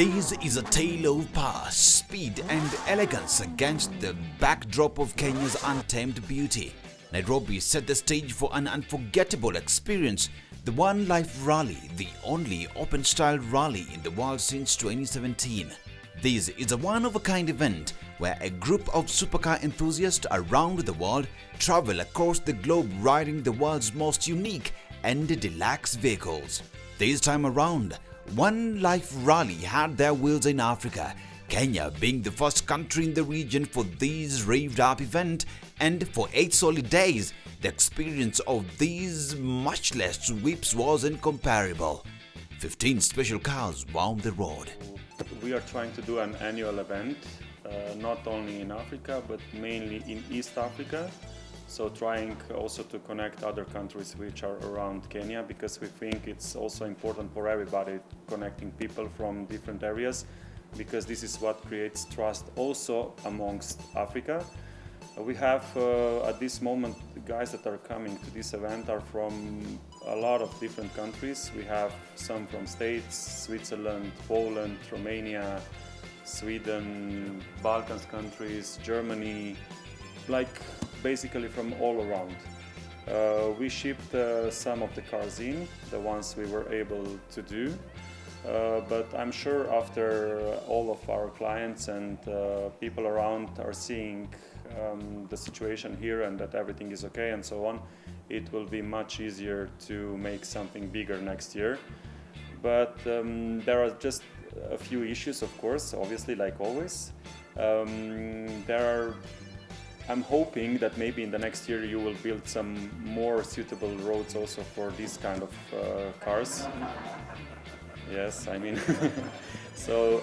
This is a tale of power, speed and elegance against the backdrop of Kenya's untamed beauty. Nairobi set the stage for an unforgettable experience, the One Life Rally, the only open-style rally in the world since 2017. This is a one-of-a-kind event where a group of supercar enthusiasts around the world travel across the globe riding the world's most unique and deluxe vehicles. This time around, One Life Rally had their wheels in Africa, Kenya being the first country in the region for this raved-up event, and for 8 solid days, the experience of these matchless sweeps was incomparable. 15 special cars wound the road. We are trying to do an annual event, not only in Africa, but mainly in East Africa. So trying also to connect other countries which are around Kenya, because we think it's also important for everybody, connecting people from different areas, because this is what creates trust also amongst Africa. We have at this moment the guys that are coming to this event are from a lot of different countries. We have some from States, Switzerland, Poland, Romania, Sweden, Balkans countries, Germany, like basically from all around. We shipped some of the cars in, the ones we were able to do. But I'm sure after all of our clients and people around are seeing the situation here and that everything is okay and so on, it will be much easier to make something bigger next year. But there are just a few issues, of course, obviously, like always. I'm hoping that maybe in the next year you will build some more suitable roads also for these kind of cars. Yes, I mean, so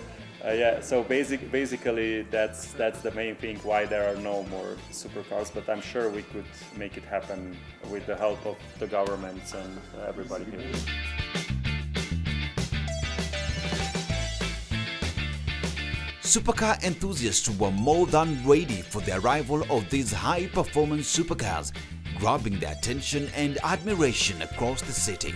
basically that's the main thing why there are no more supercars. But I'm sure we could make it happen with the help of the governments and everybody here. Supercar enthusiasts were more than ready for the arrival of these high-performance supercars, grabbing their attention and admiration across the city.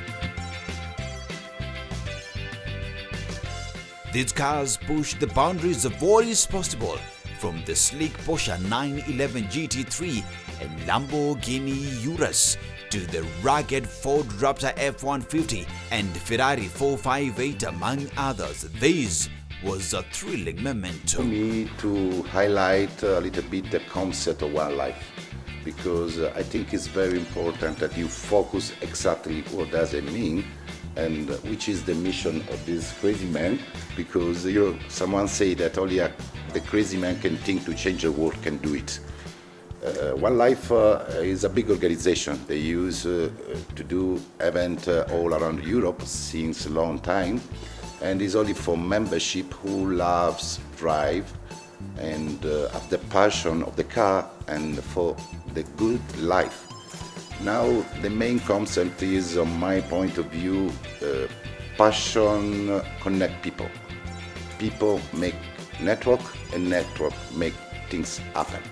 These cars push the boundaries of what is possible, from the sleek Porsche 911 GT3 and Lamborghini Urus to the rugged Ford Raptor F-150 and Ferrari 458, among others. This was a thrilling memento. For me to highlight a little bit the concept of One Life, because I think it's very important that you focus exactly what does it mean and which is the mission of this crazy man, because someone say that only the crazy man can think to change the world, can do it. One Life is a big organization. They use to do events all around Europe since a long time, and is only for membership who loves drive and have the passion of the car and for the good life. Now the main concept is, on my point of view, passion connect people. People make network and network make things happen.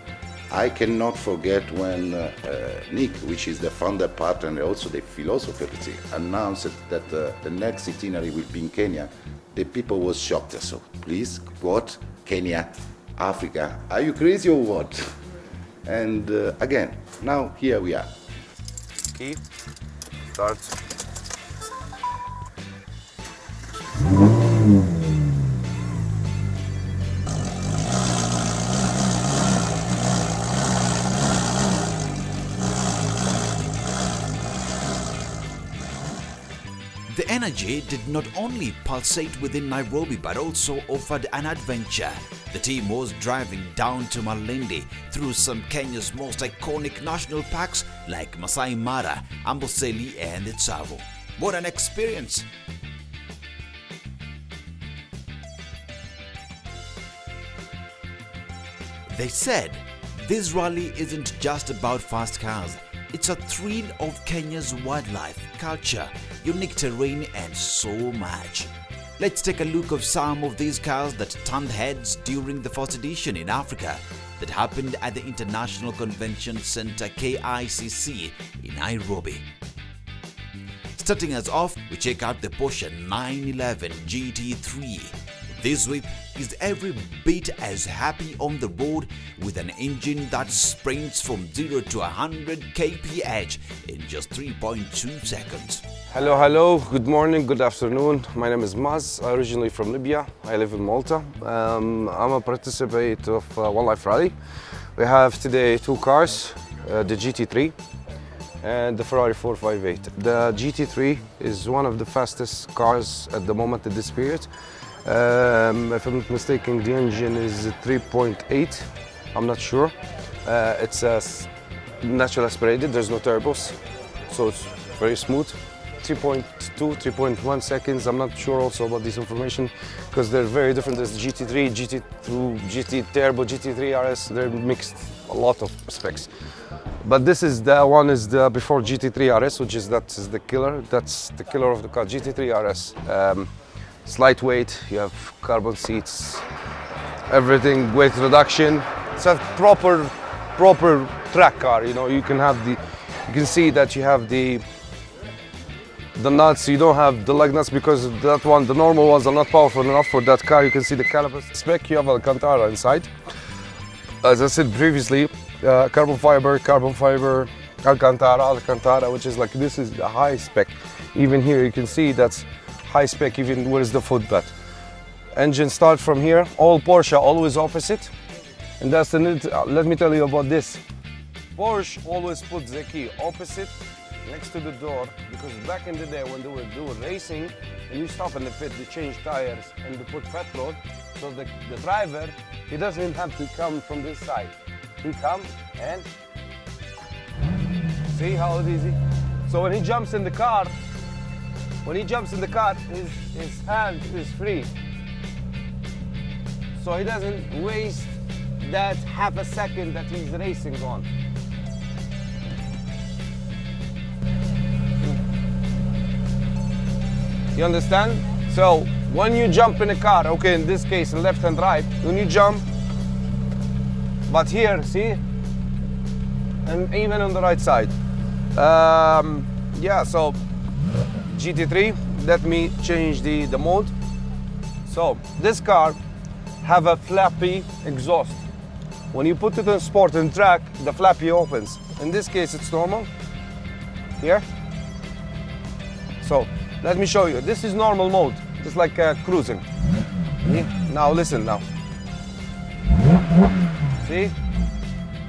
I cannot forget when Nick, which is the founder partner and also the philosopher, announced that the next itinerary will be in Kenya. The people was shocked. So, please, what? Kenya? Africa? Are you crazy or what? And again, now here we are. Key, start. The energy did not only pulsate within Nairobi but also offered an adventure. The team was driving down to Malindi through some Kenya's most iconic national parks like Masai Mara, Amboseli and Tsavo. What an experience! They said this rally isn't just about fast cars. It's a thrill of Kenya's wildlife, culture, unique terrain and so much. Let's take a look at some of these cars that turned heads during the first edition in Africa that happened at the International Convention Center KICC in Nairobi. Starting us off, we check out the Porsche 911 GT3. This whip is every bit as happy on the road with an engine that sprints from 0 to 100 kph in just 3.2 seconds. Hello, good morning, good afternoon. My name is Maz, originally from Libya. I live in Malta. I'm a participant of One Life Rally. We have today two cars, the GT3 and the Ferrari 458. The GT3 is one of the fastest cars at the moment at this period. If I'm not mistaken, the engine is 3.8, I'm not sure. It's natural aspirated, there's no turbos, so it's very smooth. 3.2, 3.1 seconds, I'm not sure also about this information because they're very different. There's GT3, GT2, GT Turbo, GT3 RS, they're mixed a lot of specs. But this is the one is the before GT3 RS, which is the killer. That's the killer of the car, GT3 RS. It's lightweight, you have carbon seats, everything, weight reduction. It's a proper track car, you know. You can see that you have the nuts, you don't have the lug nuts because that one, the normal ones are not powerful enough for that car. You can see the calipers. Spec, you have Alcantara inside. As I said previously, carbon fiber, Alcantara, which is like, this is the high spec. Even here you can see that's high spec, even where is the footbed. Engine start from here, all Porsche always opposite. And that's the need, let me tell you about this. Porsche always puts the key opposite next to the door, because back in the day when they were doing racing and you stop in the pit, they change tires and they put petrol, so the driver, he doesn't have to come from this side. He comes and see how it's easy. So when he jumps in the car, his hand is free. So he doesn't waste that half a second that he's racing on. You understand? So when you jump in a car, okay, in this case left and right, when you jump, but here, see, and even on the right side. Yeah, so GT3, let me change the mode. So this car have a flappy exhaust. When you put it on sport and track, the flappy opens. In this case, it's normal. Here. So let me show you. This is normal mode, just like cruising. See? Now listen now. See?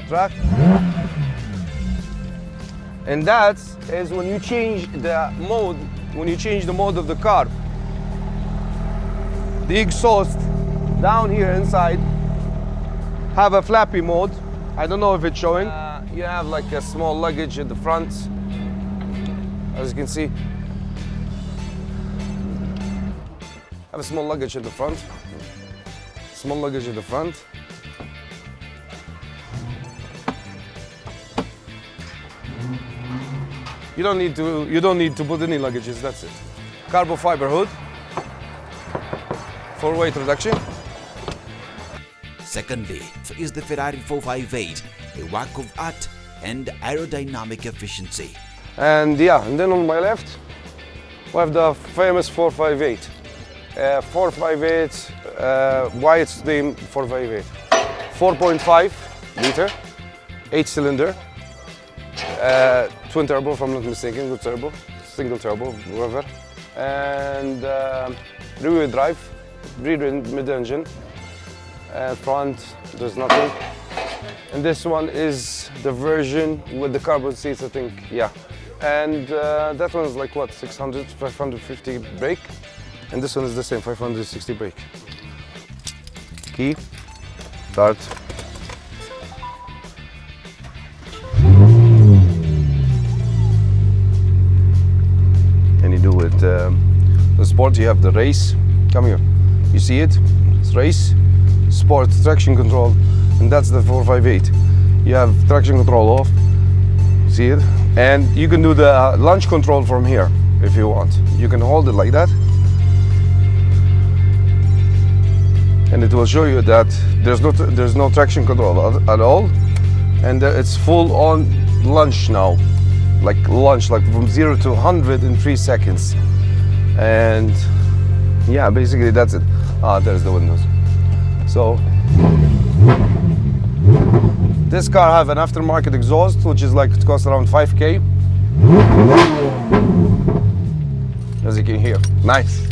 Track. And that is when you change the mode, of the car. The exhaust down here inside have a flappy mode. I don't know if it's showing. You have like a small luggage at the front, as you can see. Have a small luggage at the front. Small luggage at the front. You don't need to put any luggages, that's it. Carbon fiber hood for weight reduction. Secondly, is the Ferrari 458, a work of art and aerodynamic efficiency. And yeah, and then on my left, we have the famous 458. 458, why it's named 458? 4.5 liter, 8-cylinder, twin turbo if I'm not mistaken, good turbo, single turbo, whatever. And rear-wheel drive, rear mid-engine. Front, there's nothing. And this one is the version with the carbon seats, I think, yeah. And that one is like what, 600, 550 brake. And this one is the same, 560 brake. Key, start. And you do it, the sport, you have the race. Come here, you see it? It's race, sport, traction control, and that's the 458. You have traction control off, see it? And you can do the launch control from here if you want. You can hold it like that. And it will show you that there's no traction control at all. And it's full on launch now. Like from 0 to 100 in 3 seconds. And yeah, basically that's it. There's the windows. So this car have an aftermarket exhaust, which is like, it costs around 5K. As you can hear, nice.